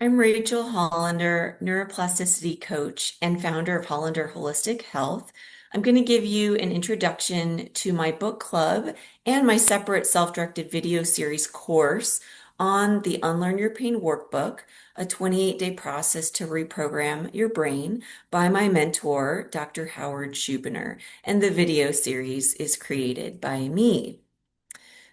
I'm Rachel Hollander, neuroplasticity coach and founder of Hollander Holistic Health. I'm going to give you an introduction to my book club and my separate self-directed video series course on the Unlearn Your Pain Workbook, a 28-day process to reprogram your brain by my mentor, Dr. Howard Schubiner. And the video series is created by me.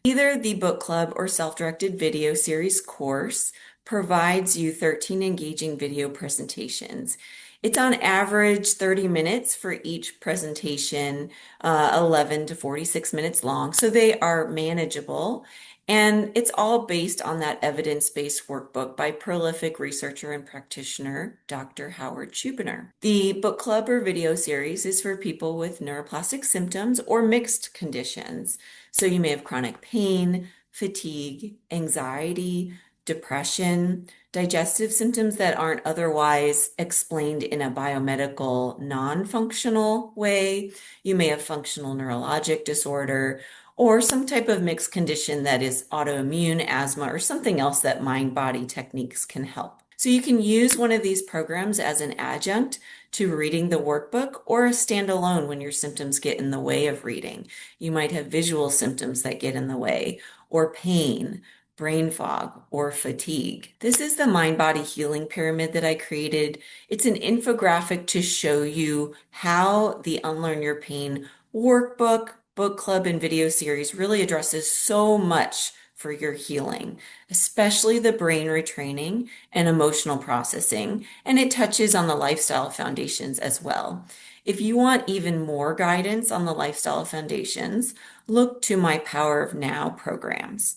Either the book club or self-directed video series course provides you 13 engaging video presentations. It's on average 30 minutes for each presentation, 11 to 46 minutes long, so they are manageable. And it's all based on that evidence-based workbook by prolific researcher and practitioner, Dr. Howard Schubiner. The book club or video series is for people with neuroplastic symptoms or mixed conditions. So you may have chronic pain, fatigue, anxiety, depression, digestive symptoms that aren't otherwise explained in a biomedical, non-functional way. You may have functional neurologic disorder or some type of mixed condition that is autoimmune, asthma, or something else that mind-body techniques can help. So you can use one of these programs as an adjunct to reading the workbook or a standalone when your symptoms get in the way of reading. You might have visual symptoms that get in the way, or pain, brain fog, or fatigue. This is the mind-body healing pyramid that I created. It's an infographic to show you how the Unlearn Your Pain workbook, book club, and video series really addresses so much for your healing, especially the brain retraining and emotional processing, and it touches on the lifestyle foundations as well. If you want even more guidance on the lifestyle foundations, look to my Power of Now programs.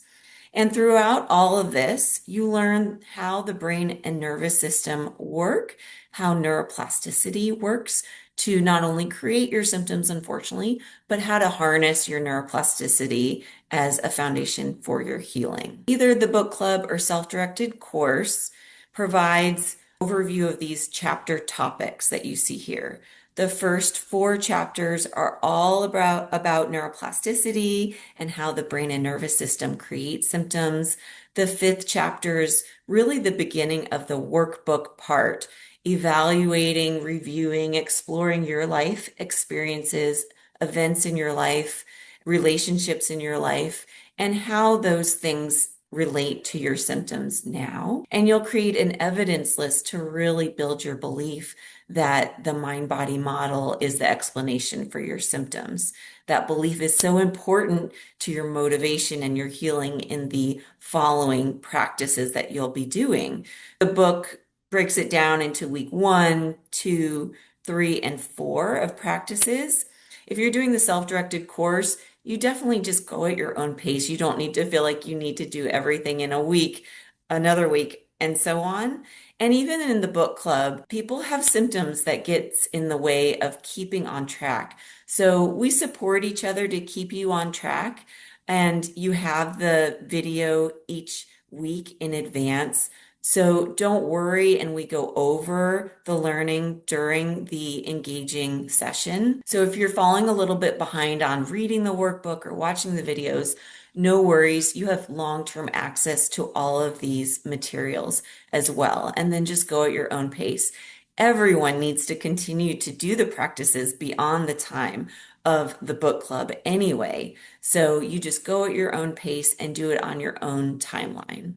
And throughout all of this, you learn how the brain and nervous system work, how neuroplasticity works to not only create your symptoms, unfortunately, but how to harness your neuroplasticity as a foundation for your healing. Either the book club or self-directed course provides overview of these chapter topics that you see here. The first 4 chapters are all about neuroplasticity and how the brain and nervous system create symptoms. The 5th chapter is really the beginning of the workbook part, evaluating, reviewing, exploring your life experiences, events in your life, relationships in your life, and how those things relate to your symptoms now. And you'll create an evidence list to really build your belief that the mind-body model is the explanation for your symptoms. That belief is so important to your motivation and your healing in the following practices that you'll be doing. The book breaks it down into week 1, 2, 3, and 4 of practices. If you're doing the self-directed course, you definitely just go at your own pace. You don't need to feel like you need to do everything in a week, another week, and so on. And even in the book club, people have symptoms that gets in the way of keeping on track. So we support each other to keep you on track. And you have the video each week in advance. So don't worry, and we go over the learning during the engaging session. So if you're falling a little bit behind on reading the workbook or watching the videos, no worries. You have long-term access to all of these materials as well. And then just go at your own pace. Everyone needs to continue to do the practices beyond the time of the book club anyway. So you just go at your own pace and do it on your own timeline.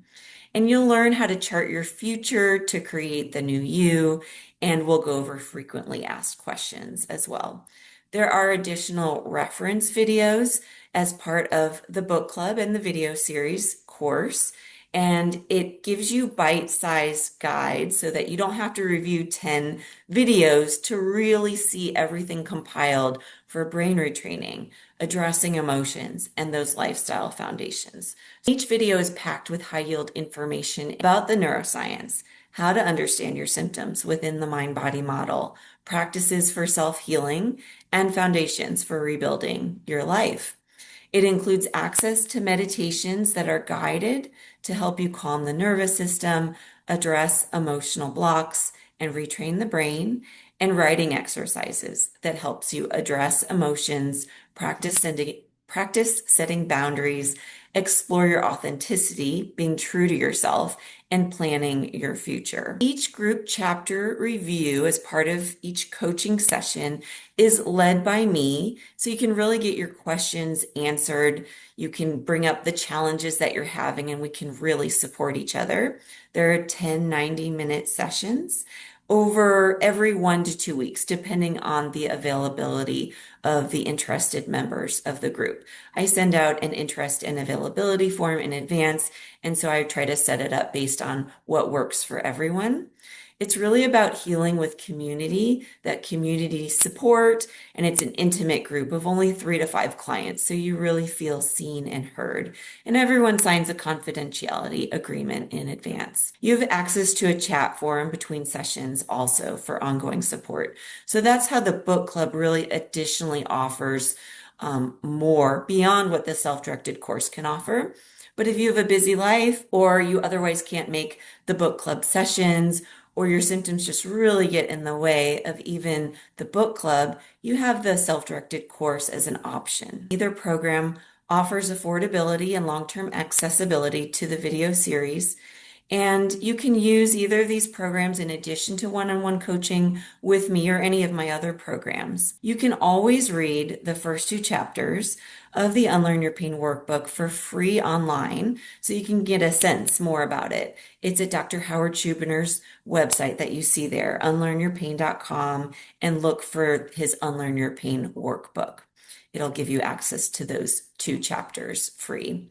And you'll learn how to chart your future to create the new you, and we'll go over frequently asked questions as well. There are additional reference videos as part of the book club and the video series course, and it gives you bite-sized guides so that you don't have to review 10 videos to really see everything compiled for brain retraining, addressing emotions, and those lifestyle foundations. Each video is packed with high-yield information about the neuroscience, how to understand your symptoms within the mind-body model, practices for self-healing, and foundations for rebuilding your life. It includes access to meditations that are guided to help you calm the nervous system, address emotional blocks, and retrain the brain, and writing exercises that helps you address emotions, practice setting boundaries, explore your authenticity, being true to yourself, and planning your future. Each group chapter review as part of each coaching session is led by me, so you can really get your questions answered. You can bring up the challenges that you're having, and we can really support each other. There are 10 90-minute sessions over every 1 to 2 weeks, depending on the availability of the interested members of the group. I send out an interest and availability form in advance, and so I try to set it up based on what works for everyone. It's really about healing with community, that community support, and it's an intimate group of only 3 to 5 clients, so you really feel seen and heard. And everyone signs a confidentiality agreement in advance. You have access to a chat forum between sessions also for ongoing support. So that's how the book club really additionally offers more beyond what the self-directed course can offer. But if you have a busy life or you otherwise can't make the book club sessions, or your symptoms just really get in the way of even the book club, you have the self-directed course as an option. Either program offers affordability and long-term accessibility to the video series, and you can use either of these programs in addition to one-on-one coaching with me or any of my other programs. You can always read the first 2 chapters of the Unlearn Your Pain workbook for free online, so you can get a sense more about it. It's at Dr. Howard Schubiner's website that you see there, unlearnyourpain.com, and look for his Unlearn Your Pain workbook. It'll give you access to those 2 chapters free.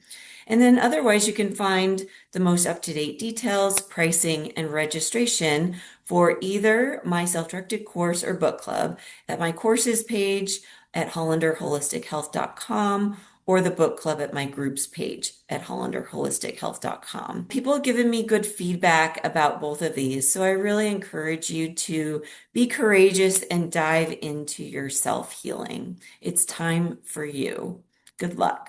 And then otherwise, you can find the most up-to-date details, pricing, and registration for either my self-directed course or book club at my courses page at hollanderholistichealth.com or the book club at my groups page at hollanderholistichealth.com. People have given me good feedback about both of these, so I really encourage you to be courageous and dive into your self-healing. It's time for you. Good luck.